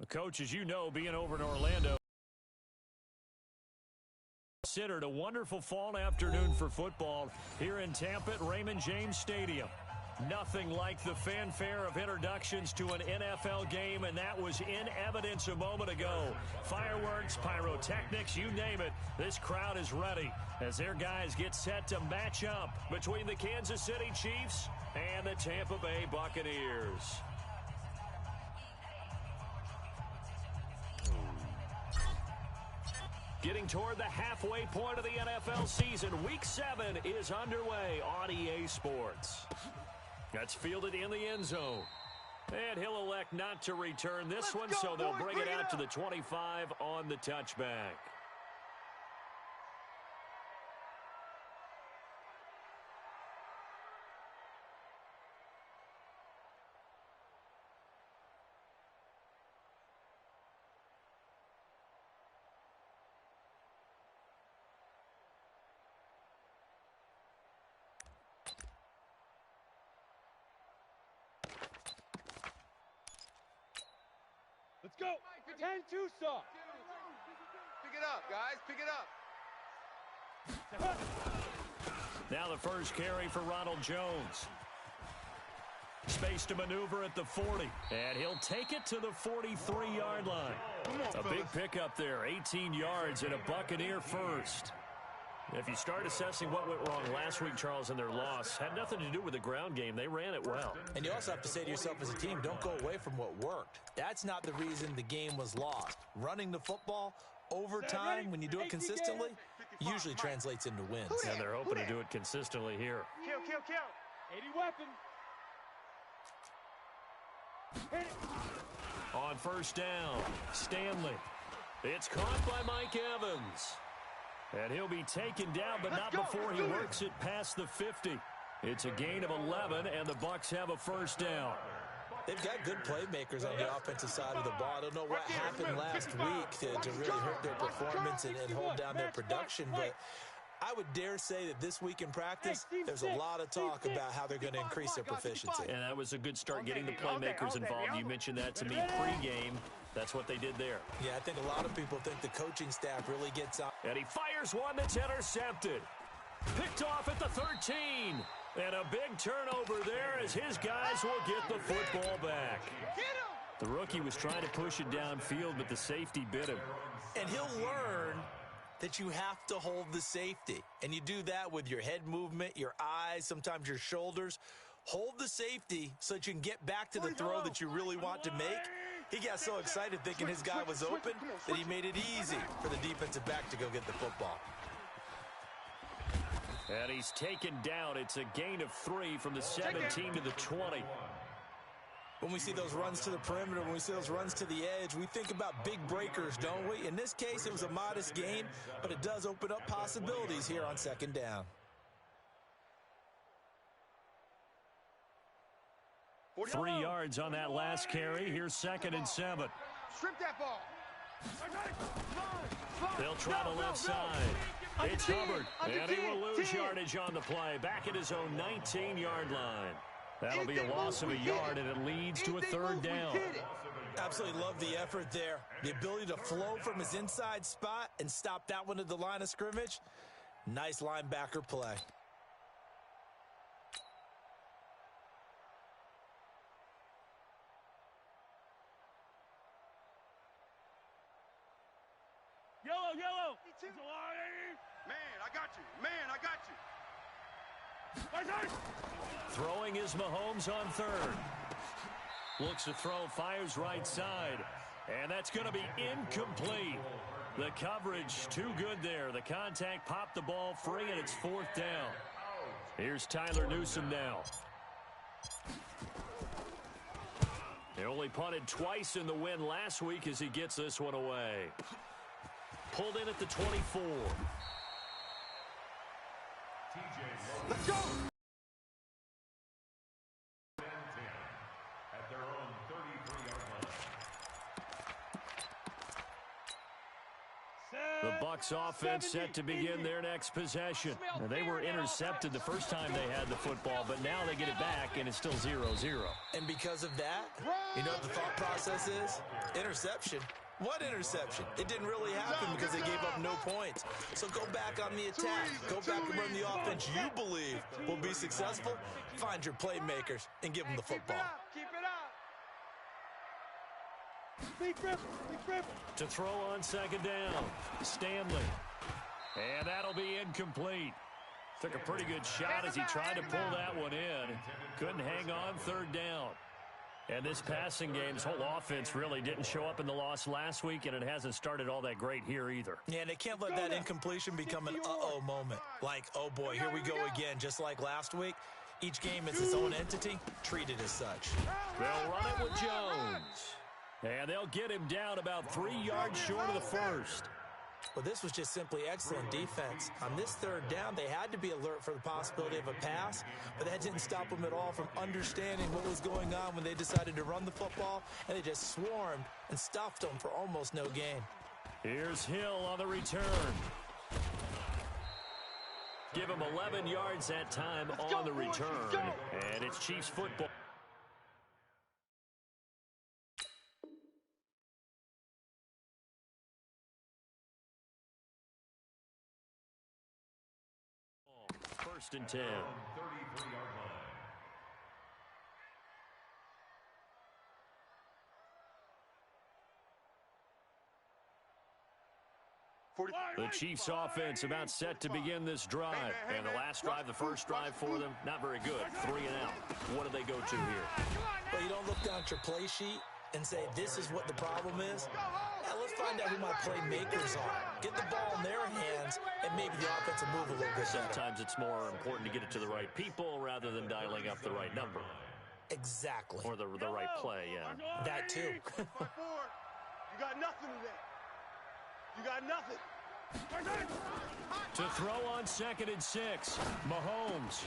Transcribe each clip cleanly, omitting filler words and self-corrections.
Coach, as you know, being over in Orlando, considered a wonderful fall afternoon for football here in Tampa at Raymond James Stadium. Nothing like the fanfare of introductions to an NFL game, and that was in evidence a moment ago. Fireworks, pyrotechnics, you name it. This crowd is ready as their guys get set to match up between the Kansas City Chiefs and the Tampa Bay Buccaneers. Getting toward the halfway point of the NFL season, Week 7 is underway on EA Sports. That's fielded in the end zone. And he'll elect not to return this one, so they'll bring it out to the 25 on the touchback. Let's go. 10-2 saw. Pick it up, guys. Pick it up. Now the first carry for Ronald Jones. Space to maneuver at the 40. And he'll take it to the 43-yard line. A big pickup there. 18 yards and a Buccaneer first. If you start assessing what went wrong last week, Charles, in their loss, had nothing to do with the ground game. They ran it well. And you also have to say to yourself as a team, don't go away from what worked. That's not the reason the game was lost. Running the football over time, when you do it consistently, usually translates into wins. And they're hoping to do it consistently here. Kill. 80 weapons. On first down, Stanley. It's caught by Mike Evans. And he'll be taken down, but not before he works it past the 50. It's a gain of 11, and the Bucs have a first down. They've got good playmakers on the offensive side of the ball. I don't know what happened last week to really hurt their performance and hold down their production, but I would dare say that this week in practice, there's a lot of talk about how they're going to increase their proficiency. And that was a good start getting the playmakers involved. You mentioned that to me pregame. That's what they did there. Yeah, I think a lot of people think the coaching staff really gets out. And he fires one that's intercepted. Picked off at the 13. And a big turnover there as his guys will get the football back. The rookie was trying to push it downfield, but the safety bit him. And he'll learn that you have to hold the safety. And you do that with your head movement, your eyes, sometimes your shoulders. Hold the safety so that you can get back to the throw that you really want to make. He got so excited thinking his guy was open that he made it easy for the defensive back to go get the football. And he's taken down. It's a gain of 3 from the 17 to the 20. When we see those runs to the perimeter, when we see those runs to the edge, we think about big breakers, don't we? In this case, it was a modest gain, but it does open up possibilities here on second down. 3 yards on that last carry. Here's 2nd and 7. Strip that ball. They'll try the left side. It's Hubbard, and he will lose yardage on the play. Back at his own 19-yard line. That'll be a loss of a yard, and it leads to a 3rd down. Absolutely love the effort there. The ability to flow from his inside spot and stop that one at the line of scrimmage. Nice linebacker play. Yellow. Man, I got you. Throwing is Mahomes on 3rd. Looks to throw, fires right side. And that's going to be incomplete. The coverage too good there. The contact popped the ball free, and it's 4th down. Here's Tyler Newsome now. He only punted twice in the win last week as he gets this one away. Pulled in at the 24. Let's go. At their own 33-yard line. The Bucs offense set to begin their next possession. Now, they were intercepted the first time they had the football, but now they get it back, and it's still 0-0. And because of that, you know what the thought process is? Interception? What interception? It didn't really happen because they gave up no points. So go back on the attack. Go back and run the offense you believe will be successful. Find your playmakers and give them the football. Keep it up. Big grip. To throw on second down, Stanley. And that'll be incomplete. Took a pretty good shot as he tried to pull that one in. Couldn't hang on third down. And this passing game's whole offense really didn't show up in the loss last week, and it hasn't started all that great here either. Yeah, and they can't let that incompletion become an uh-oh moment. Like, oh boy, here we go again, just like last week. Each game is its own entity, treated as such. They'll run it with Jones. And they'll get him down about 3 yards short of the first. Well, this was just simply excellent defense. On this third down, they had to be alert for the possibility of a pass, but that didn't stop them at all from understanding what was going on when they decided to run the football, and they just swarmed and stuffed them for almost no gain. Here's Hill on the return. Give him 11 yards that time on the return, and it's Chiefs football. First and 10. 33-yard line. The Chiefs offense about set to begin this drive. And the last drive, the first drive for them, not very good. 3 and out. What do they go to here? Well, you don't look down at your play sheet and say, this is what the problem is. Now, let's find out who my playmakers are. Get the ball in their hands, and maybe the offense will move a little bit better. Sometimes it's more important to get it to the right people rather than dialing up the right number. Exactly. Or the right play, yeah. That too. You got nothing today. You got nothing. To throw on 2nd and 6, Mahomes.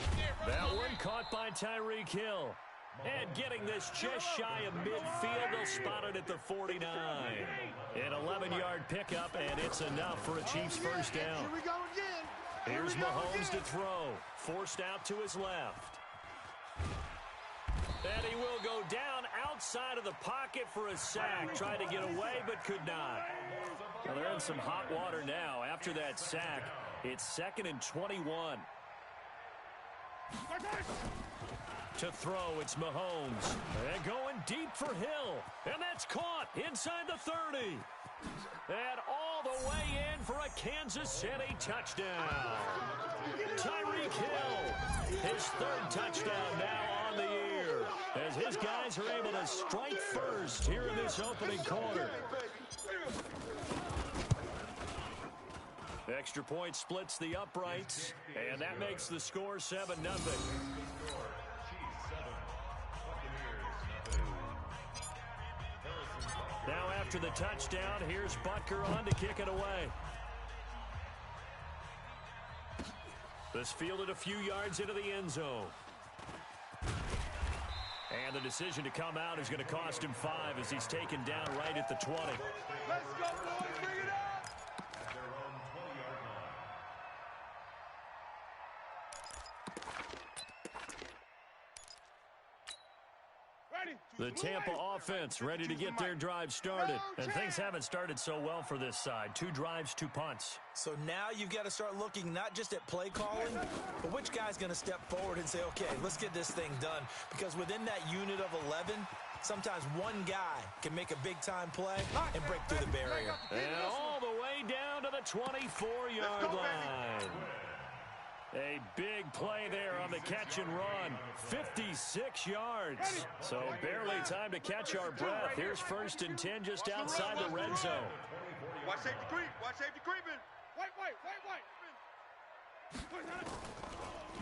That one caught by Tyreek Hill. And getting this just shy of midfield, they'll spot it at the 49. An 11-yard pickup, and it's enough for a Chiefs first down. Here we go again. Here's Mahomes to throw. Forced out to his left. And he will go down outside of the pocket for a sack. Tried to get away, but could not. Well, they're in some hot water now. After that sack, it's 2nd and 21. To throw, it's Mahomes. And going deep for Hill. And that's caught inside the 30. And all the way in for a Kansas City touchdown. Tyreek Hill, his 3rd touchdown now on the year, as his guys are able to strike first here in this opening quarter. Extra point splits the uprights, and that makes the score 7-0. Now after the touchdown, here's Butker on to kick it away. This fielded a few yards into the end zone. And the decision to come out is going to cost him 5 as he's taken down right at the 20. Let's go, boys. Bring it up. At their own 20-yard line. Ready. The Tampa offense ready to get their drive started. And things haven't started so well for this side. 2 drives, 2 punts. So now you've got to start looking not just at play calling, but which guy's going to step forward and say, okay, let's get this thing done. Because within that unit of 11, sometimes one guy can make a big-time play and break through the barrier. And all the way down to the 24-yard line. A big play there on the catch and run. 56 yards. So barely time to catch our breath. Here's 1st and 10 just outside the red zone. Watch safety creep. Watch safety creeping. White.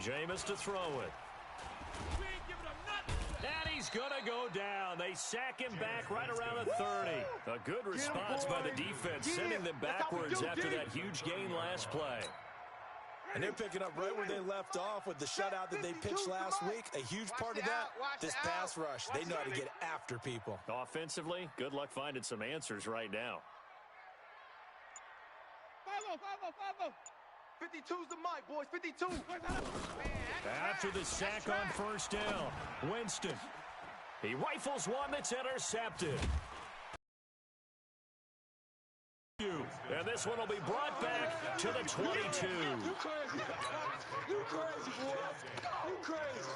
Jameis to throw it. We ain't giving them nothing. And he's going to go down. They sack him back right around the 30. A good response by the defense, sending them backwards after that huge gain last play. And they're picking up right where they left off with the shutout that they pitched last week. A huge part of that, this pass rush. They know how to get after people. Offensively, good luck finding some answers right now. 5-0. 52's the mic, boys. 52. After the sack on first down, Winston. He rifles one that's intercepted. And this one will be brought back to the 22. You crazy. You crazy, boy. You crazy.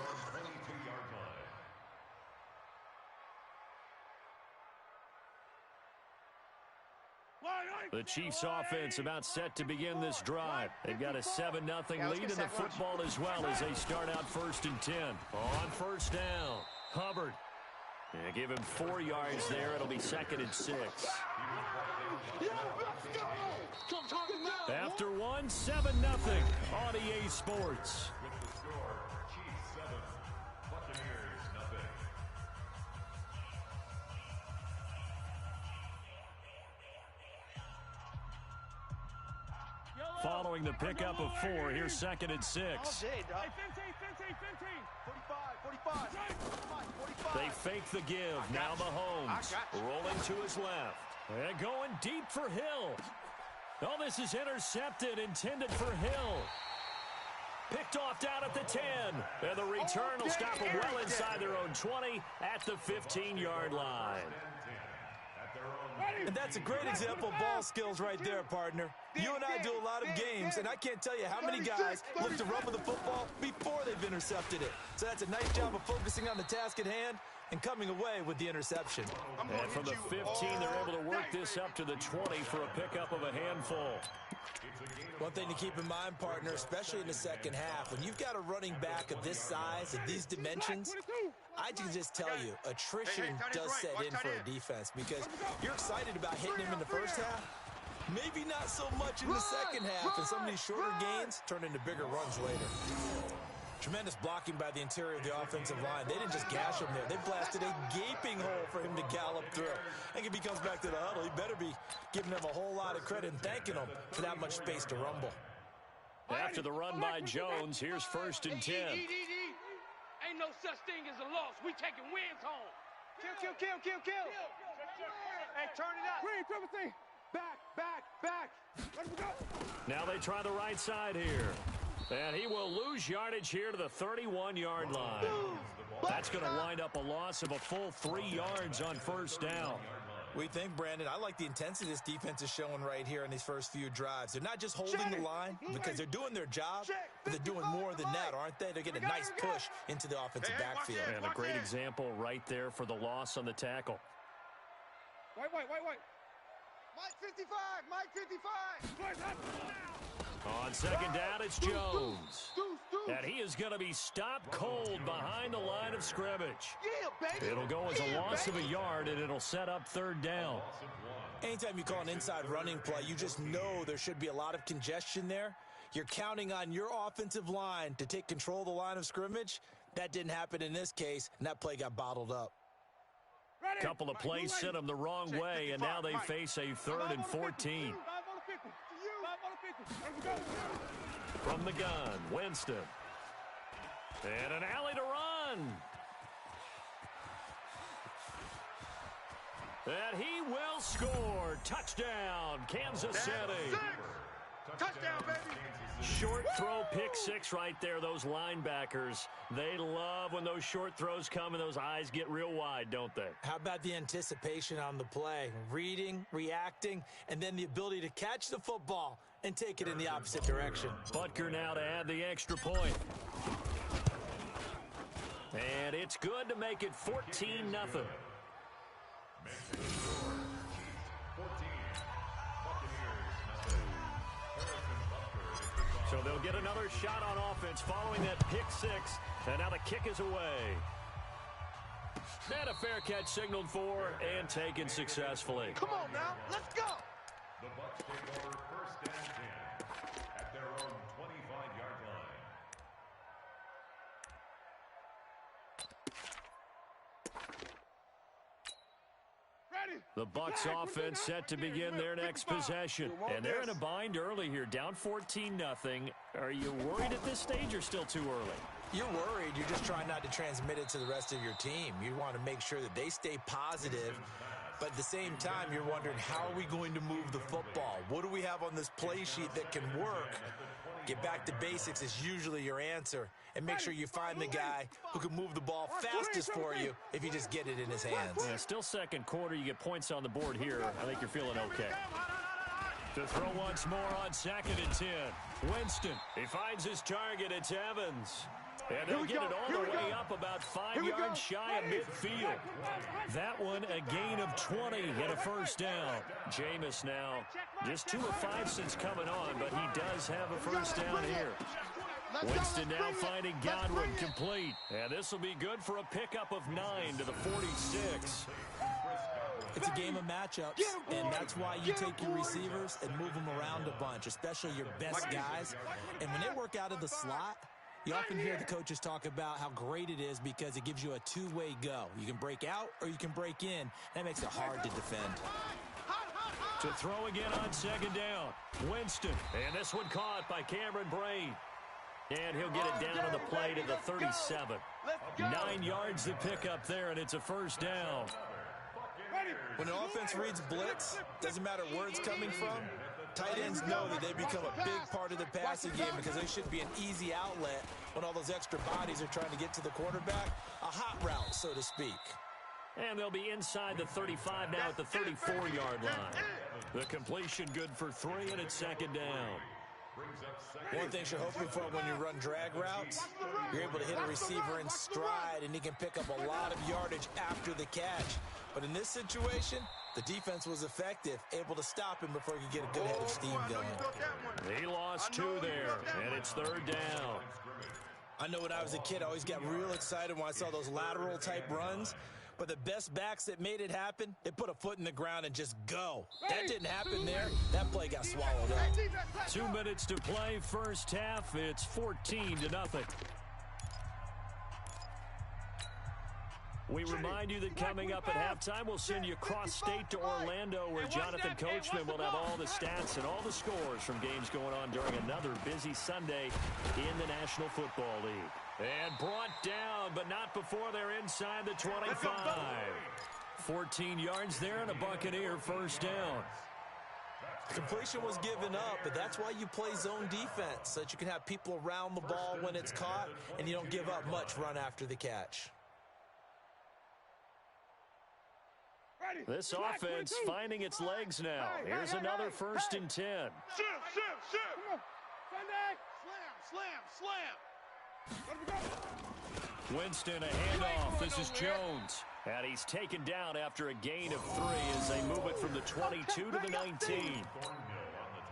The Chiefs offense about set to begin this drive. They've got a 7-0 lead in the football as well as they start out 1st and 10. On first down, Hubbard. Yeah, give him 4 yards there. It'll be 2nd and 6. After 1, 7-0 on EA Sports. With the score, Chiefs 7, Buccaneers nothing. Following the pickup of 4, here's 2nd and 6. Hey, 15. 45. They fake the give. Now Mahomes rolling to his left. And going deep for Hill. Oh, this is intercepted, intended for Hill. Picked off down at the 10. And the return will stop them well inside their own 20 at the 15-yard line. And that's a great example of ball skills right there, partner. You and I do a lot of games, and I can't tell you how many guys look to run with the football before they've intercepted it. So that's a nice job of focusing on the task at hand and coming away with the interception. And from the 15, they're able to work this up to the 20 for a pickup of a handful. One thing to keep in mind, partner, especially in the second half, when you've got a running back of this size, of these dimensions, I can just tell you, attrition does set in for a defense because you're excited about hitting him in the first half. Maybe not so much in the second half, and some of these shorter gains turn into bigger runs later. Tremendous blocking by the interior of the offensive line. They didn't just gash him there. They blasted a gaping hole for him to gallop through. I think if he comes back to the huddle, he better be giving them a whole lot of credit and thanking them for that much space to rumble. After the run by Jones, here's 1st and 10. Ain't no such thing as a loss. We taking wins home. Kill. Hey, turn it up. Green, triple C. Back. Let him go. Now they try the right side here. And he will lose yardage here to the 31-yard line. That's going to wind up a loss of a full 3 yards on first down. We think, Brandon, I like the intensity this defense is showing right here in these first few drives. They're not just holding the line because they're doing their job, but they're doing more than that, aren't they? They're getting a nice push into the offensive backfield. And a great example right there for the loss on the tackle. Wait. Mike 55. On second down, it's Jones. And he is going to be stopped cold behind the line of scrimmage. Yeah, baby. It'll go as a loss of a yard, and it'll set up 3rd down. Anytime you call an inside running play, you just know there should be a lot of congestion there. You're counting on your offensive line to take control of the line of scrimmage. That didn't happen in this case, and that play got bottled up. A couple of plays sent them the wrong way, and now they face a 3rd and 14. From the gun, Winston. And an alley to run. And he will score. Touchdown, Kansas City. Touchdown, baby. Short throw, pick 6 right there. Those linebackers, they love when those short throws come and those eyes get real wide, don't they? How about the anticipation on the play? Reading, reacting, and then the ability to catch the football and take it in the opposite direction. Butker now to add the extra point. And it's good to make it 14-0. So they'll get another shot on offense following that pick 6. And now the kick is away. And a fair catch signaled for and taken successfully. Come on now, let's go. The Bucs take over 1st and 10 at their own 25-yard line. The Bucs offense set to begin their next possession. And they're in a bind early here, down 14-0. Are you worried at this stage or still too early? You're worried. You're just trying not to transmit it to the rest of your team. You want to make sure that they stay positive. But at the same time, you're wondering, how are we going to move the football? What do we have on this play sheet that can work? Get back to basics is usually your answer. And make sure you find the guy who can move the ball fastest for you if you just get it in his hands. Yeah, still second quarter. You get points on the board here. I think you're feeling okay. To throw once more on 2nd and 10. Winston, he finds his target. It's Evans. And they'll get it all the way up about 5 yards shy of midfield. That one a gain of 20 and a first down. Jameis now just 2 of 5 since coming on, but he does have a first down here. Winston now finding Godwin complete. And this will be good for a pickup of 9 to the 46. It's a game of matchups, and that's why you take your receivers and move them around a bunch, especially your best guys. And when they work out of the slot, you often hear the coaches talk about how great it is because it gives you a two-way go. You can break out or you can break in. That makes it hard to defend. To throw again on 2nd down. Winston, and this one caught by Cameron Braid. And he'll get it down on the play to the 37. 9 yards to pick up there, and it's a first down. When an offense reads blitz, doesn't matter where it's coming from, tight ends know that they become a big part of the passing game because they should be an easy outlet when all those extra bodies are trying to get to the quarterback. A hot route, so to speak. And they'll be inside the 35 now at the 34-yard line. The completion good for 3, and it's 2nd down. One thing you're hoping for when you run drag routes, you're able to hit a receiver in stride, and he can pick up a lot of yardage after the catch. But in this situation, the defense was effective, able to stop him before he could get a good head of steam going. He lost 2 there, and it's 3rd down. I know when I was a kid, I always got real excited when I saw those lateral-type runs. But the best backs that made it happen, they put a foot in the ground and just go. That didn't happen there. That play got swallowed up. 2 minutes to play, first half. It's 14-0. We remind you that coming up at halftime, we'll send you cross-state to Orlando, where Jonathan Coachman will have all the stats and all the scores from games going on during another busy Sunday in the National Football League. And brought down, but not before they're inside the 25. 14 yards there and a Buccaneer first down. Completion was given up, but that's why you play zone defense, so that you can have people around the ball when it's caught, and you don't give up much run after the catch. This offense finding its legs now. Here's another 1st and 10. Slam. Winston, a handoff. This is Jones. And he's taken down after a gain of 3 as they move it from the 22 to the 19.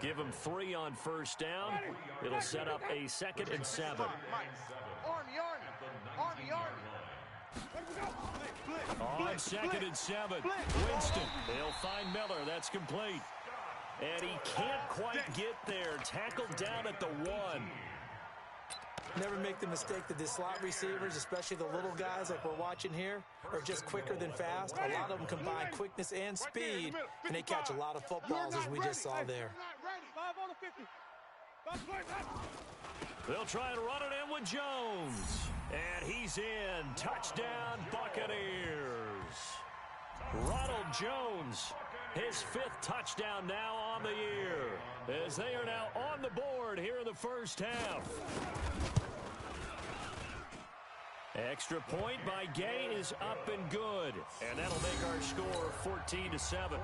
Give him 3 on first down. It'll set up a 2nd and 7. On 2nd and 7, Winston. They'll find Miller. That's complete. And he can't quite get there. Tackled down at the 1. Never make the mistake that the slot receivers, especially the little guys like we're watching here, are just quicker than fast. A lot of them combine quickness and speed, and they catch a lot of footballs, as we just saw there. They'll try and run it in with Jones. And he's in. Touchdown, Buccaneers. Ronald Jones, his 5th touchdown now on the year, as they are now on the board here in the first half. Extra point by Gay is up and good. And that'll make our score 14-7.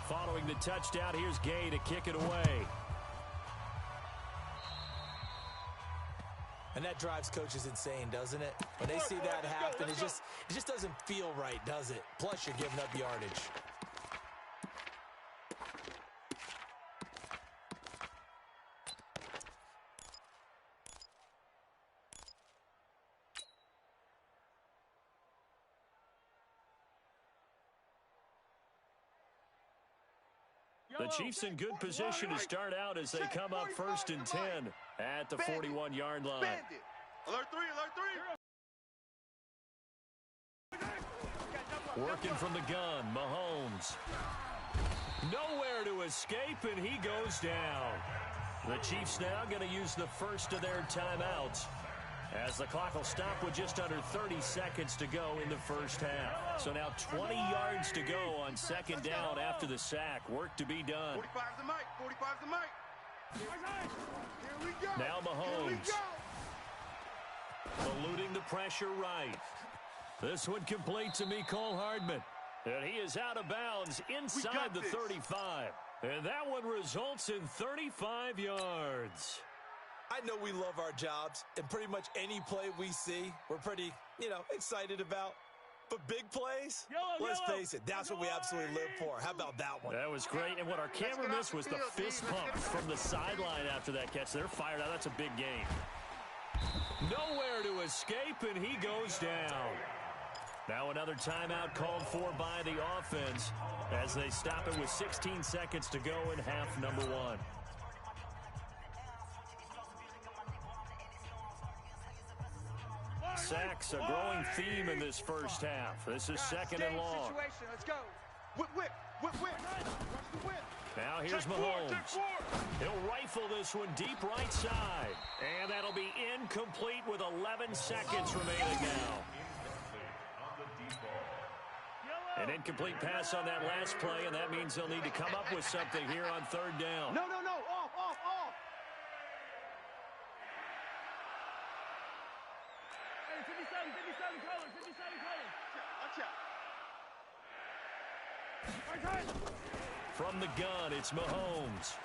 Following the touchdown, here's Gay to kick it away. And that drives coaches insane, doesn't it? When they see that happen, it just doesn't feel right, does it? Plus, you're giving up yardage. The Chiefs in good position to start out as they come up 1st and 10 at the 41-yard line. Alert 3, alert 3. Working from the gun, Mahomes. Nowhere to escape, and he goes down. The Chiefs now going to use the first of their timeouts, as the clock will stop with just under 30 seconds to go in the first half. So now 20 yards to go on 2nd down after the sack. Work to be done. 45's the mic, 45's the mic. Here we go. Now Mahomes. eluding the pressure right. This one complete to Mecole Hardman. And he is out of bounds inside the 35. And that one results in 35 yards. I know we love our jobs, and pretty much any play we see, we're pretty, excited about. But big plays, let's face it, that's what we absolutely live for. How about that one? That was great. And what our camera missed was the fist pump from the sideline after that catch. They're fired out. That's a big gain. Nowhere to escape, and he goes down. Now another timeout called for by the offense as they stop it with 16 seconds to go in half number one. Sacks, a growing theme in this first half. This is second and long. Let's go. Whip, whip, whip, whip. Watch the whip. Now here's Mahomes. He'll rifle this one deep right side. And that'll be incomplete with 11 seconds remaining now. An incomplete pass on that last play, and that means they'll need to come up with something here on third down. No. Off. Hey, 57 colors. Watch out. From the gun, it's Mahomes.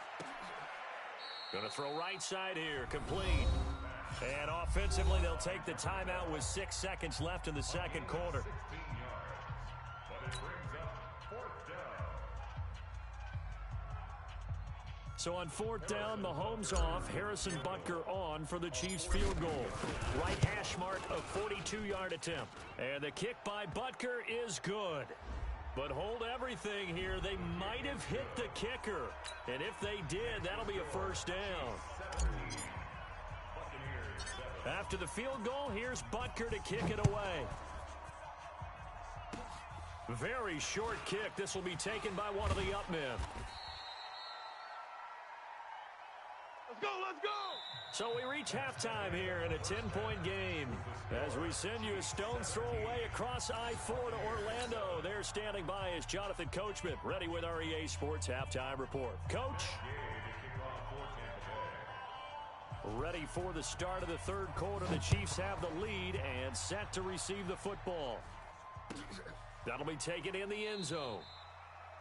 Going to throw right side here, complete. And offensively, they'll take the timeout with 6 seconds left in the second quarter. So on fourth down, Mahomes off, Harrison Butker on for the Chiefs field goal. Right hash mark, a 42-yard attempt. And the kick by Butker is good. But hold everything here. They might have hit the kicker. And if they did, that'll be a first down. After the field goal, here's Butker to kick it away. Very short kick. This will be taken by one of the up men. Let's go. So we reach halftime here in a 10-point game as we send you a stone's throw away across I-4 to Orlando. There standing by is Jonathan Coachman, ready with our EA Sports Halftime Report. Coach? Ready for the start of the third quarter. The Chiefs have the lead and set to receive the football. That'll be taken in the end zone.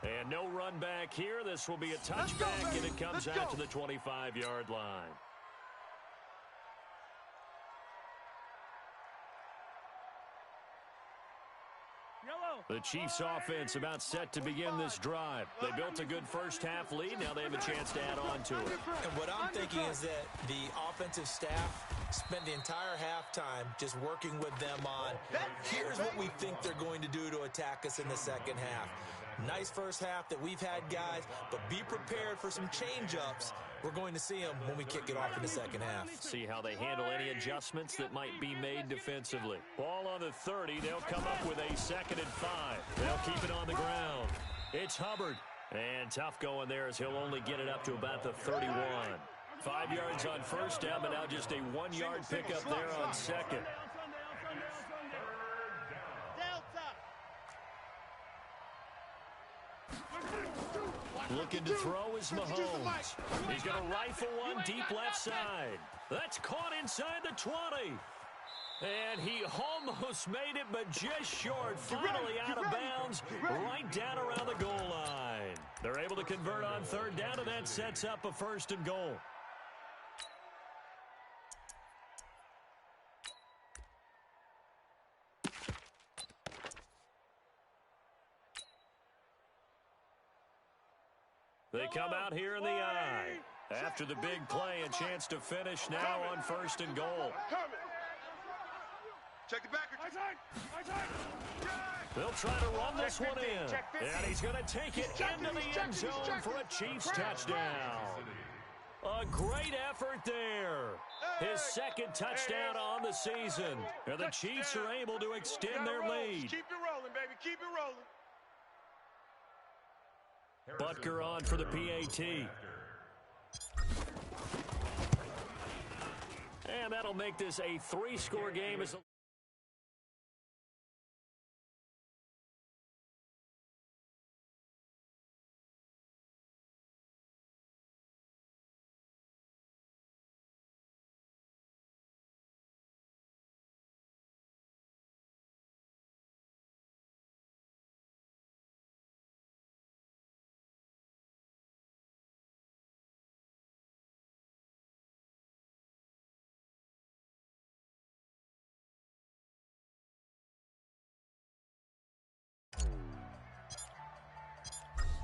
And no run back here. This will be a touchback, and it comes out to the 25-yard line. The Chiefs offense about set to begin this drive. They built a good first half lead. Now they have a chance to add on to it. And what I'm thinking is that the offensive staff spent the entire halftime just working with them on, here's what we think they're going to do to attack us in the second half. Nice first half that we've had, guys, but be prepared for some change-ups. We're going to see them when we kick it off in the second half. See how they handle any adjustments that might be made defensively. Ball on the 30. They'll come up with a 2nd and 5. They'll keep it on the ground. It's Hubbard. And tough going there as he'll only get it up to about the 31. 5 yards on first down, but now just a 1-yard pickup there on second. Looking to throw is Mahomes. He's going to rifle one deep left side. That's caught inside the 20. And he almost made it, but just short. Finally out of bounds, right down around the goal line. They're able to convert on third down, and that sets up a 1st and goal. They come out here in the eye. After the big play, a chance to finish now on 1st and goal. Check the back. They'll try to run this one in. And he's going to take it into the end zone for a Chiefs touchdown. A great effort there. His 2nd touchdown on the season. And the Chiefs are able to extend their lead. Keep it rolling, baby. Keep it rolling. Butker on for the PAT. And that'll make this a 3-score game as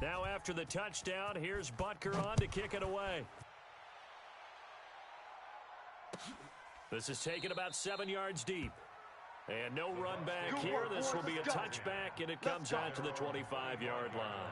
Now after the touchdown, here's Butker on to kick it away. This is taken about 7 yards deep. And no run back here. This will be a touchback, and it comes out to the 25-yard line.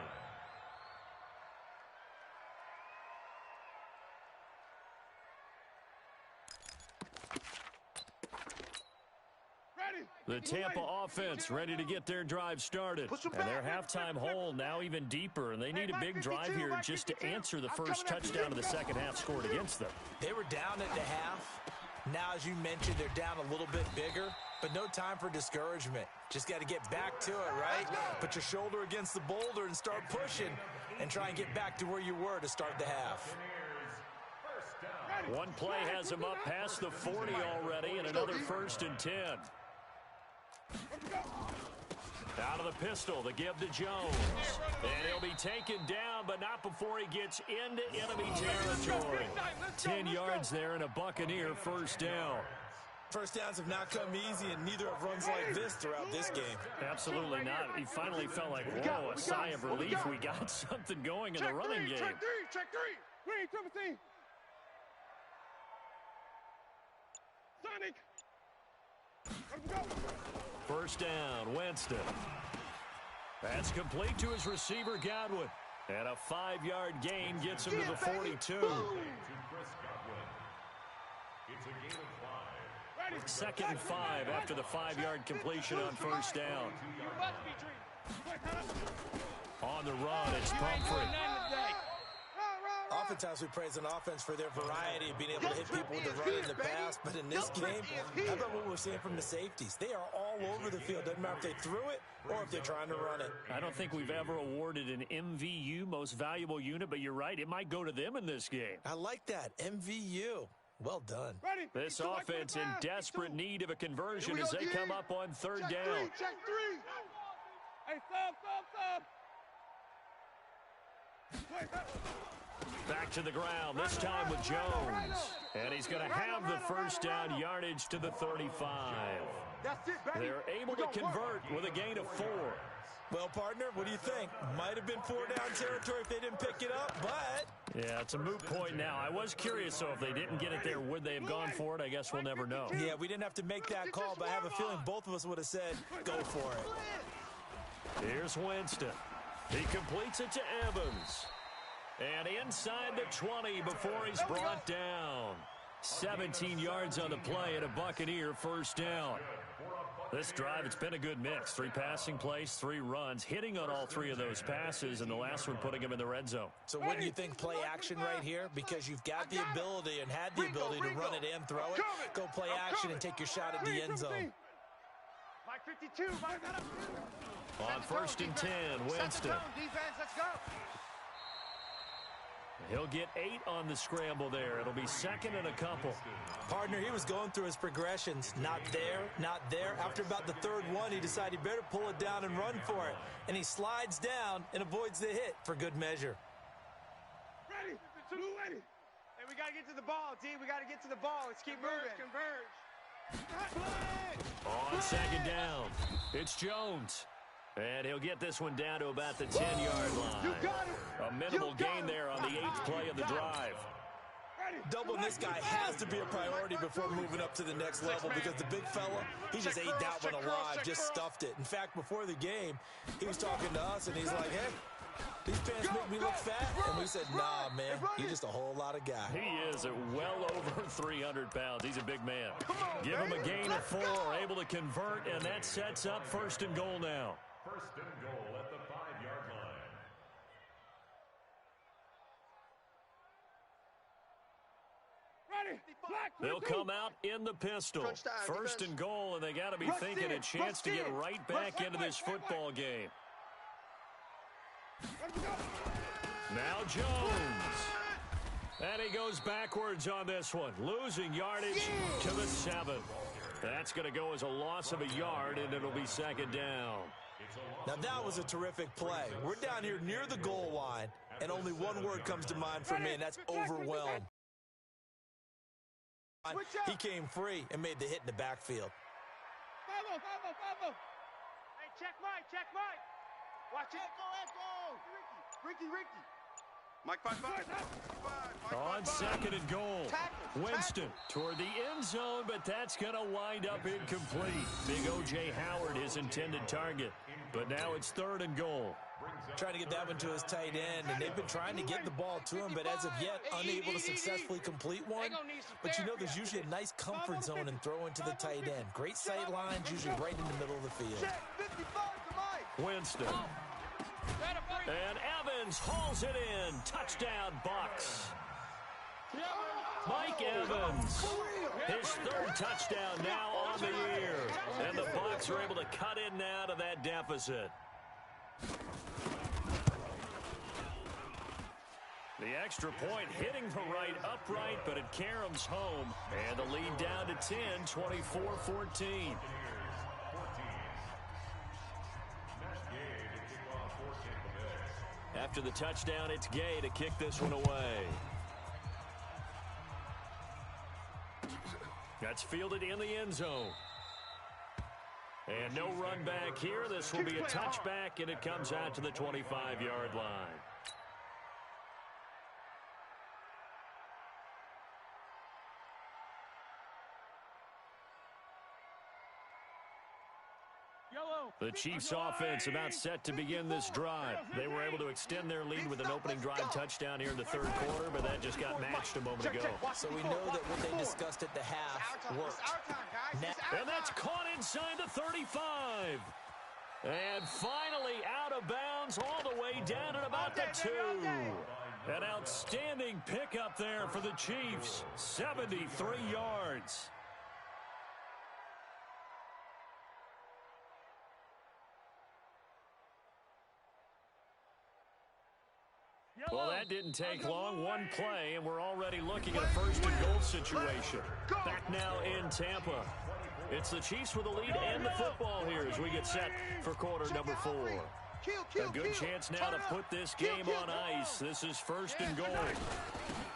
The Tampa offense ready to get their drive started. And their halftime hole now even deeper, and they need a big drive here just to answer the first touchdown of the second half scored against them. They were down at the half. Now, as you mentioned, they're down a little bit bigger, but no time for discouragement. Just got to get back to it, right? Put your shoulder against the boulder and start pushing and try and get back to where you were to start the half. One play has him up past the 40 already, and another 1st and 10. Out of the pistol, the give to Jones. And he'll be taken down, but not before he gets into enemy territory. 10 yards there and a Buccaneer first down. First downs have not come easy, and neither have runs like this throughout this game. Absolutely not. He finally felt like, whoa, a sigh of relief. We got something going in the running game. Check three. Green, 17. Sonic. Let's go. First down, Winston. That's complete to his receiver, Godwin. And a 5-yard gain gets him to the 42. Second and 5 after the 5-yard completion on first down. On the run, it's Pumphrey. Oftentimes we praise an offense for their variety of being able to hit people with the run and the pass, but in this game, how about what we're seeing from the safeties? They are all over the field. Doesn't matter if they threw it or if they're trying to run it. I don't think we've ever awarded an MVU, most valuable unit, but you're right, it might go to them in this game. I like that, MVU. Well done. This offense in desperate need of a conversion as they come up on third down. Check three. Hey, sub. Back to the ground, this time with Jones. And he's going to have the first down yardage to the 35. That's it, baby. They're able to convert with a gain of 4. Well, partner, what do you think? Might have been 4-down territory if they didn't pick it up, but... Yeah, it's a moot point now. I was curious, so if they didn't get it there, would they have gone for it? I guess we'll never know. Yeah, we didn't have to make that call, but I have a feeling both of us would have said, go for it. Here's Winston. He completes it to Evans. And inside the 20 before he's brought down. 17 yards on the play and a Buccaneer first down. This drive, it's been a good mix. 3 passing plays, 3 runs, hitting on all 3 of those passes, and the last one putting him in the red zone. So wouldn't you think play action right here? Because you've got the ability and had the ability to run it and throw it. Go play action and take your shot at the end zone. Mike 52. On first and 10, Winston. Defense, let's go. He'll get 8 on the scramble there. It'll be second and a couple. Partner, he was going through his progressions. Not there, not there. After about the third one, he decided he better pull it down and run for it. And he slides down and avoids the hit for good measure. Ready. Ready. Hey, we got to get to the ball, T. We got to get to the ball. Let's keep moving. Converge. On second down, it's Jones. And he'll get this one down to about the 10-yard line. A minimal gain there on the 8th play of the drive. Doubling this guy has to be a priority before moving up to the next level because the big fella, he just ate that one alive, just stuffed it. In fact, before the game, he was talking to us, and he's like, hey, these pants make me look fat. And we said, nah, man, you're just a whole lot of guy. He is at well over 300 pounds. He's a big man. Give him a gain of 4, able to convert, and that sets up first and goal now. First and goal at the 5-yard line. Ready. They'll come out in the pistol. First and goal, and they got to be thinking a chance to get right back into this football game. Now Jones. And he goes backwards on this one, losing yardage to the 7. That's going to go as a loss of a yard, and it'll be second down. Now, that was a terrific play. We're down here near the goal line, and only one word comes to mind for me, and that's overwhelmed. He came free and made the hit in the backfield. Hey, check Mike. Watch it. Echo. Ricky. Mike 5-5. On 2nd and goal. Winston toward the end zone, but that's going to wind up incomplete. Big O.J. Howard, his intended target. But now it's 3rd and goal. Trying to get that one to his tight end, and they've been trying to get the ball to him, but as of yet, unable to successfully complete one. But you know there's usually a nice comfort zone in throwing to the tight end. Great sight lines, usually right in the middle of the field. Winston. And Evans hauls it in. Touchdown, Bucs. Mike Evans, his 3rd touchdown now on the year. And the Bucs are able to cut in now to that deficit. The extra point hitting the right upright, but it caroms home. And the lead down to 10, 24-14. After the touchdown, it's Gay to kick this one away. That's fielded in the end zone. And no run back here. This will be a touchback, and it comes out to the 25-yard line. The Chiefs offense about set to begin this drive. They were able to extend their lead with an opening drive touchdown here in the 3rd quarter, but that just got matched a moment ago. So we know that what they discussed at the half worked. And that's caught inside the 35. And finally out of bounds all the way down at about the 2. An outstanding pickup there for the Chiefs. 73 yards. Well, that didn't take long. One play, and we're already looking at a 1st and goal situation. Back now in Tampa. It's the Chiefs with the lead and the football here as we get set for quarter number 4. A good chance now to put this game on ice. This is 1st and goal.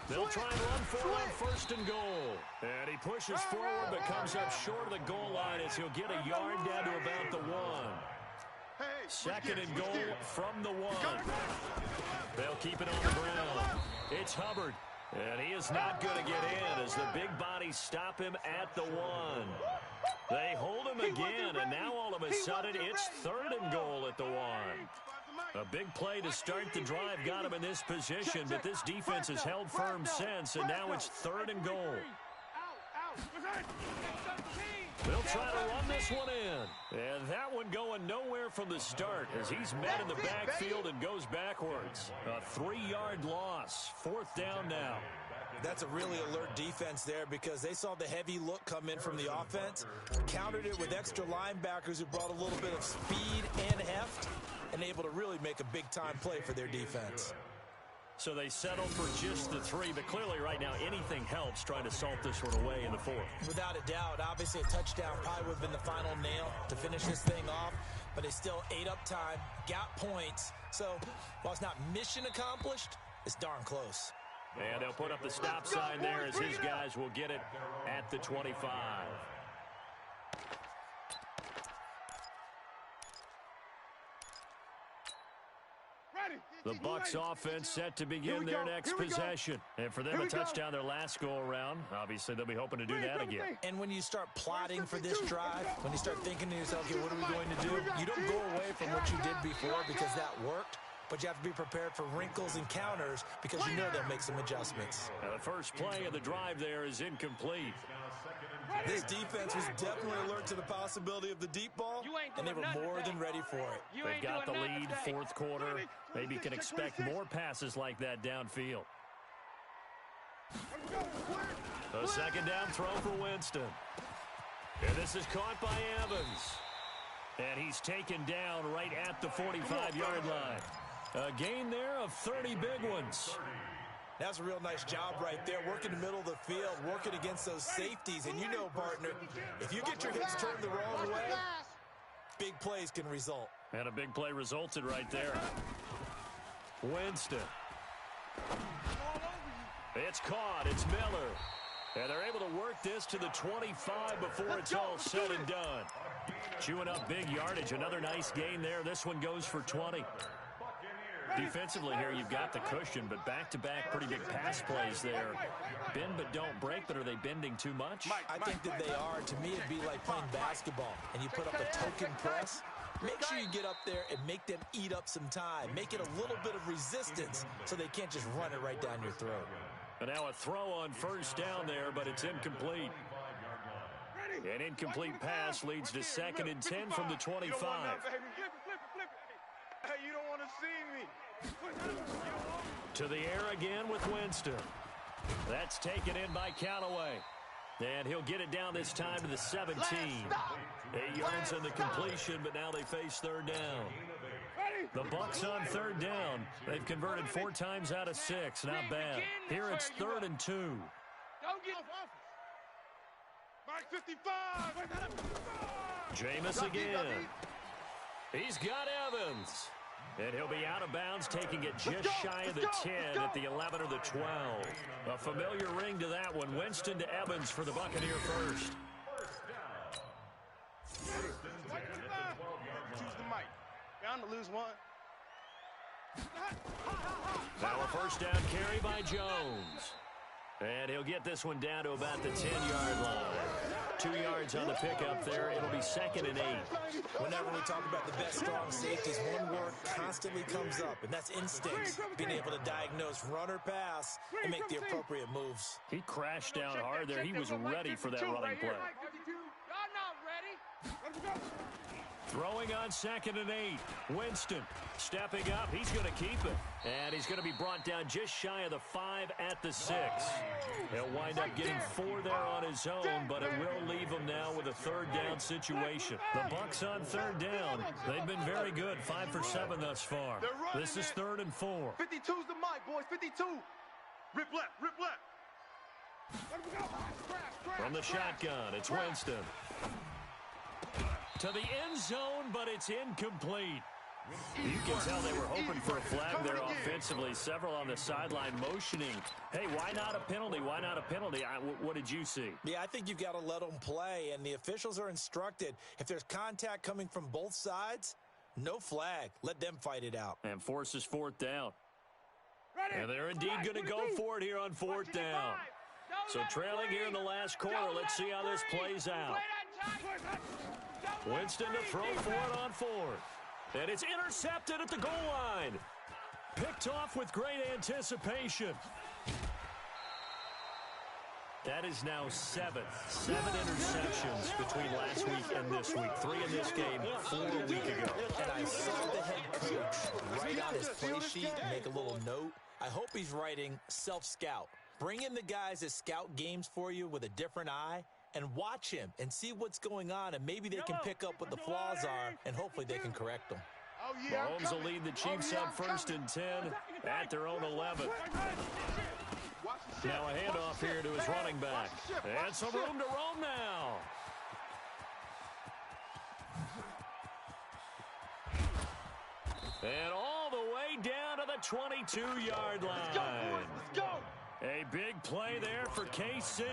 They'll try and run for it on 1st and goal. And he pushes forward but comes up short of the goal line as he'll get a yard down to about the 1. 2nd and goal from the 1. They'll keep it on the ground. It's Hubbard. And he is not going to get in as the big bodies stop him at the 1. They hold him again, and now all of a sudden it's 3rd and goal at the 1. A big play to start the drive got him in this position, but this defense has held firm since, and now it's 3rd and goal. They'll try to run this one in. And that one going nowhere from the start as he's met in the backfield and goes backwards. A 3-yard loss. 4th down now. That's a really alert defense there because they saw the heavy look come in from the offense, countered it with extra linebackers who brought a little bit of speed and heft, and able to really make a big-time play for their defense. So they settled for just the 3, but clearly right now anything helps trying to salt this one away in the 4th. Without a doubt, obviously a touchdown probably would have been the final nail to finish this thing off, but they still ate up time, got points. So while it's not mission accomplished, it's darn close. And they'll put up the stop sign there as his guys will get it at the 25. The Bucs offense set to begin their next possession. And for them, a touchdown their last go-around. Obviously, they'll be hoping to do that again. And when you start plotting for this drive, when you start thinking to yourself, okay, what are we going to do? You don't go away from what you did before because that worked. But you have to be prepared for wrinkles and counters because you know they'll make some adjustments. Now the first play of the drive there is incomplete. This defense was definitely alert to the possibility of the deep ball, and they were more than ready for it. They've got the lead, 4th quarter. Maybe you can expect more passes like that downfield. A 2nd down throw for Winston. And this is caught by Evans. And he's taken down right at the 45-yard line. A gain there of 30 big ones. That's a real nice job right there, working the middle of the field, working against those safeties. And you know, partner, if you get your hips turned the wrong way, big plays can result. And a big play resulted right there. Winston. It's caught. It's Miller. And they're able to work this to the 25 before it's all said and done. Chewing up big yardage. Another nice gain there. This one goes for 20. Defensively here, you've got the cushion, but back-to-back pretty big pass plays there. Bend but don't break, but are they bending too much? I think that they are. To me, it'd be like playing basketball, and you put up a token press. Make sure you get up there and make them eat up some time. Make it a little bit of resistance so they can't just run it right down your throat. And now a throw on first down there, but it's incomplete. An incomplete pass leads to 2nd and 10 from the 25. You don't want that, baby. Flip it. Hey, you don't want to see me. To the air again with Winston. That's taken in by Callaway. And he'll get it down this time to the 17. 8 yards on the completion, but now they face 3rd down. The Bucs on 3rd down. They've converted 4 times out of 6. Not bad. Here it's 3rd and 2. Don't get Mark 55. Jameis again. He's got Evans. And he'll be out of bounds, taking it just shy of the 10 at the 11 or the 12. A familiar ring to that one. Winston to Evans for the Buccaneer first. Choose the mic. Bound to lose one. Now a first down carry by Jones. And he'll get this one down to about the 10-yard line. 2 yards on the pickup there. It'll be 2nd and 8. Whenever we talk about the best strong safeties, one word constantly comes up, and that's instinct. Being able to diagnose run or pass and make the appropriate moves. He crashed down hard there. He was ready for that running play. Y'all not ready. Throwing on 2nd and 8. Winston stepping up. He's going to keep it. And he's going to be brought down just shy of the 5 at the 6. He'll wind up getting 4 there on his own, but it will leave him now with a 3rd down situation. The Bucs on 3rd down. They've been very good. 5 for 7 thus far. This is 3rd and 4. 52's the mic, boys. 52. Rip left. From the shotgun, it's Winston. To the end zone, but it's incomplete. You can tell they were hoping for a flag there offensively. Several on the sideline motioning. Hey, why not a penalty? Why not a penalty? What did you see? Yeah, I think you've got to let them play, and the officials are instructed. If there's contact coming from both sides, no flag. Let them fight it out. And forces 4th down. And they're indeed going to go for it here on 4th down. So trailing here in the last quarter, let's see how this plays out. Winston to throw for it on 4th. And it's intercepted at the goal line. Picked off with great anticipation. That is now 7 interceptions between last week and this week. 3 in this game, 4 a week ago. And I saw the head coach write on his play sheet and make a little note. I hope he's writing self-scout. Bring in the guys that scout games for you with a different eye and watch him and see what's going on, and maybe they can pick up what the flaws are, and hopefully they can correct them. Mahomes will lead the Chiefs up 1st and 10 at their own 11. Now a handoff here to his running back. And some room to roam now. And all the way down to the 22-yard line. Let's go. A big play there for KC.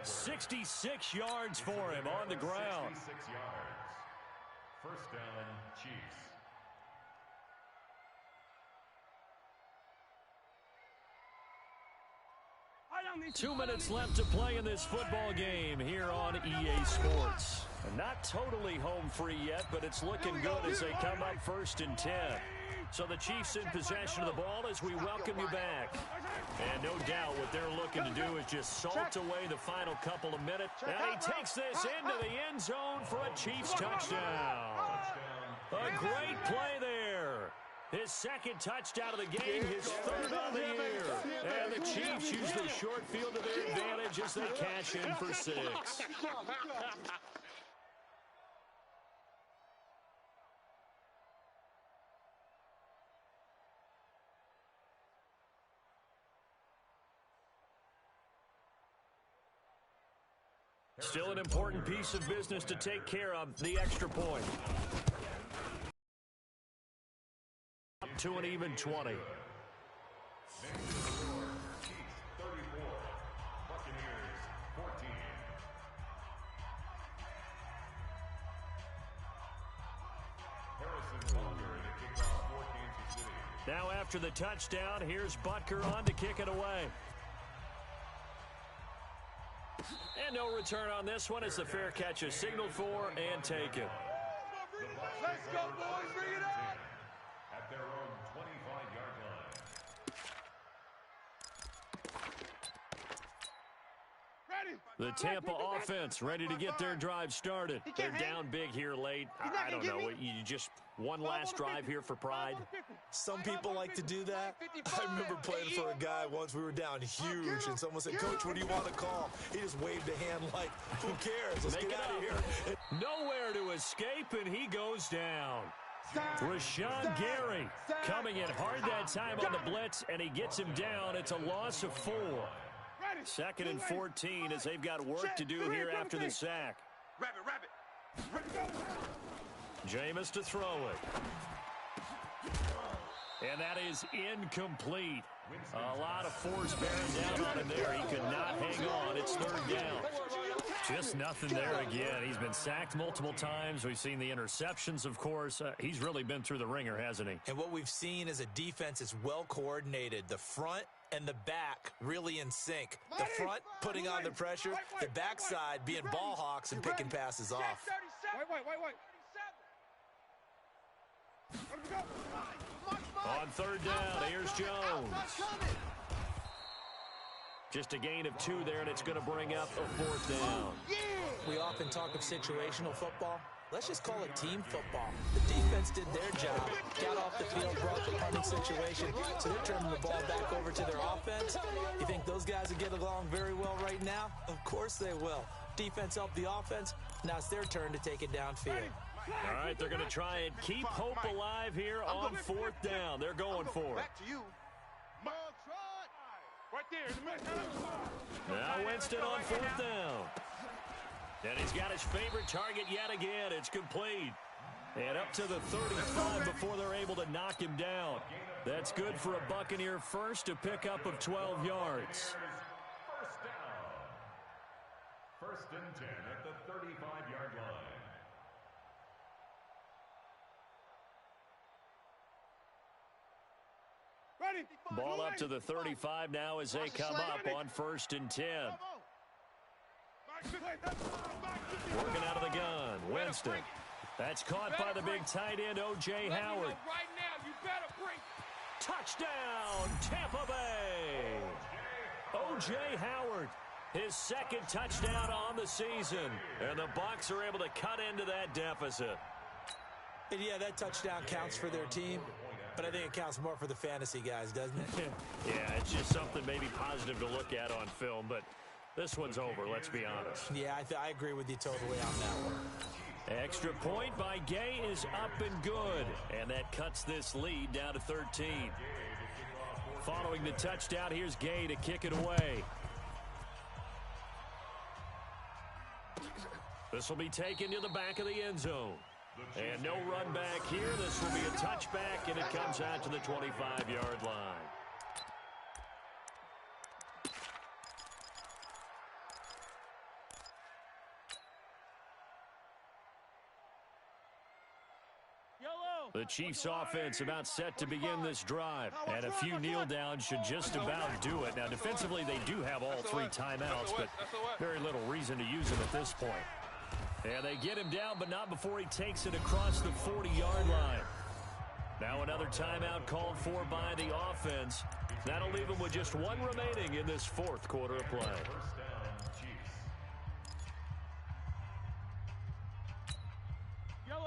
66 yards for him on the ground. 66 yards. First down, Chiefs. 2 minutes left to play in this football game here on EA Sports. Not totally home free yet, but it's looking good as they come up 1st and 10. So the Chiefs in possession of the ball as we welcome you back. And no doubt what they're looking to do is just salt away the final couple of minutes. And he takes this into the end zone for a Chiefs touchdown. A great play there. His 2nd touchdown of the game, his 3rd of the year. And the Chiefs use the short field to their advantage as they cash in for 6. Still an important piece of business to take care of, the extra point. Up to an even 20. Now after the touchdown, here's Butker on to kick it away. And no return on this one as the fair catch is signaled for and taken. Let's go, boys. Bring it up. At their own 25-yard line. The Tampa offense ready to get their drive started. They're down big here late. I don't know. You just one last drive here for pride. Some people like to do that. I remember playing for a guy once. We were down huge, and someone said, "Coach, what do you want to call?" He just waved a hand like, "Who cares? Let's get out of here." Nowhere to escape, and he goes down. Rashawn Gary coming in hard that time on the blitz, and he gets him down. It's a loss of 4. 2nd and 14 as they've got work to do here after the sack. Jameis to throw it. And that is incomplete. A lot of force bearing down on him there. He could not hang on. It's 3rd down. Just nothing there again. He's been sacked multiple times. We've seen the interceptions, of course. He's really been through the ringer, hasn't he? And what we've seen is a defense is well coordinated. The front and the back really in sync. The front putting on the pressure, the backside being ball hawks and picking passes off. On 3rd down, here's Jones. Just a gain of 2 there, and it's going to bring up a 4th down. We often talk of situational football. Let's just call it team football. The defense did their job, got off the field, brought the punting situation, so they're turning the ball back over to their offense. You think those guys will get along very well right now? Of course they will. Defense helped the offense. Now it's their turn to take it downfield. All right, they're going to try and keep hope alive here on 4th down. They're going for it. Back to you. Right there. Now Winston on 4th down. And he's got his favorite target yet again. It's complete. And up to the 35 before they're able to knock him down. That's good for a Buccaneer first, a pickup of 12 yards. First down. 1st and 10 at the 35-yard line. Ball up to the 35 now as they come up on 1st and 10. Working out of the gun. Winston. That's caught by the big tight end, O.J. Howard. Right now, you better bring. Touchdown, Tampa Bay. O.J. Howard, his 2nd touchdown on the season. And the Bucs are able to cut into that deficit. And yeah, that touchdown counts for their team, but I think it counts more for the fantasy guys, doesn't it? Yeah, it's just something maybe positive to look at on film, but this one's over, let's be honest. Yeah, I agree with you totally on that one. Extra point by Gay is up and good, and that cuts this lead down to 13. Following the touchdown, here's Gay to kick it away. This will be taken to the back of the end zone. And no run back here. This will be a touchback, and it comes out to the 25-yard line. The Chiefs offense about set to begin this drive. And a few kneel downs should just about do it. Now, defensively, they do have all 3 timeouts, but very little reason to use them at this point. And they get him down, but not before he takes it across the 40-yard line. Now another timeout called for by the offense. That'll leave him with just 1 remaining in this 4th quarter of play. First down, Chiefs.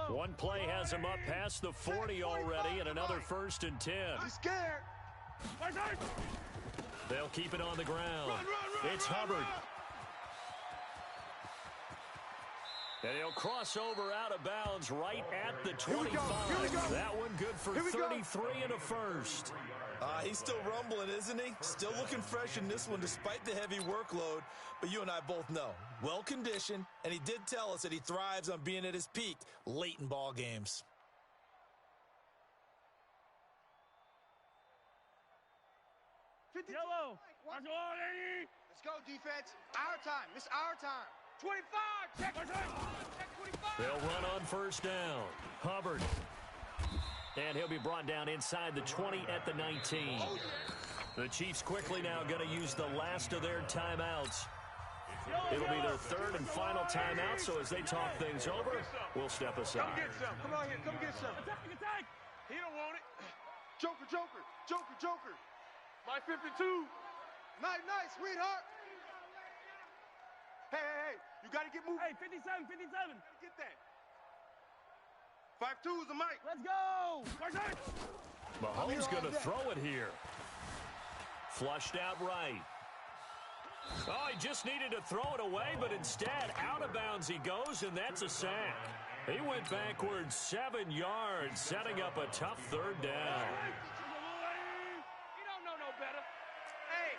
1 play has him up past the 40 already, and another 1st and 10. He's scared. They'll keep it on the ground. It's Hubbard. And he'll cross over out of bounds right at the 25. That one good for 33 and a 1st. He's still rumbling, isn't he? Still looking fresh in this one despite the heavy workload. But you and I both know, well-conditioned, and he did tell us that he thrives on being at his peak late in ball games. Yellow. Let's go, defense. Our time. This is our time. 25. Check 25. They'll run on 1st down. Hubbard. And he'll be brought down inside the 20 at the 19. The Chiefs quickly now going to use the last of their timeouts. It'll be their third and final timeout, so as they talk things over, we'll step aside. Come get some. Come on here. Come get some. Attack, attack. He don't want it. Joker, Joker. Joker, Joker. My 52. Nice, nice, sweetheart. Hey, hey, hey. You got to get moving. Hey, 57, 57. Get that. 5-2 is the mic. Let's go. Where's that? Mahomes going to throw it here. Flushed out right. Oh, he just needed to throw it away, but instead, out of bounds he goes, and that's a sack. He went backwards 7 yards, setting up a tough third down. You don't know no better. Hey,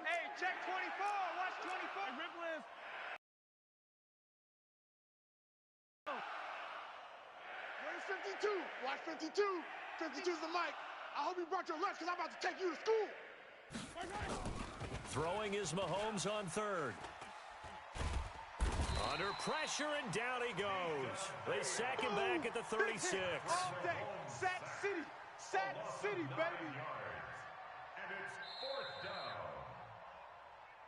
hey, check 24. Watch 24. Rip list. Where's 52? Watch 52. 52's the mic. I hope you brought your lunch because I'm about to take you to school. Throwing is Mahomes on third. Under pressure, and down he goes. They sack him back at the 36. All day. Sack City. Sack City, baby. And it's 4th down.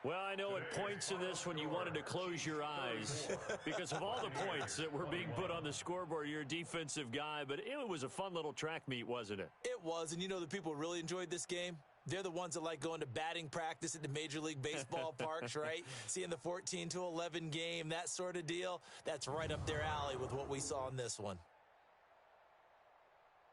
Well, I know at points in this when you wanted to close your eyes because of all the points that were being put on the scoreboard. You're a defensive guy, but it was a fun little track meet, wasn't it? It was, and you know the people who really enjoyed this game? They're the ones that like going to batting practice at the Major League Baseball parks, right? Seeing the 14-11 game, that sort of deal. That's right up their alley with what we saw in this one.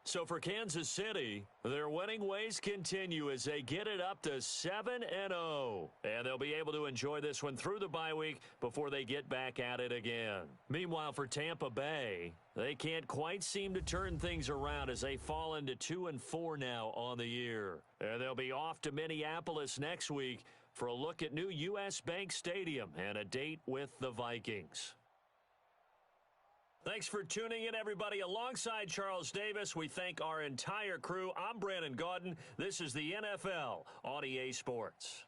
So for Kansas City, their winning ways continue as they get it up to 7-0. And they'll be able to enjoy this one through the bye week before they get back at it again. Meanwhile, for Tampa Bay, they can't quite seem to turn things around as they fall into 2-4 now on the year. And they'll be off to Minneapolis next week for a look at new U.S. Bank Stadium and a date with the Vikings. Thanks for tuning in, everybody. Alongside Charles Davis, we thank our entire crew. I'm Brandon Gaudin. This is the NFL on EA Sports.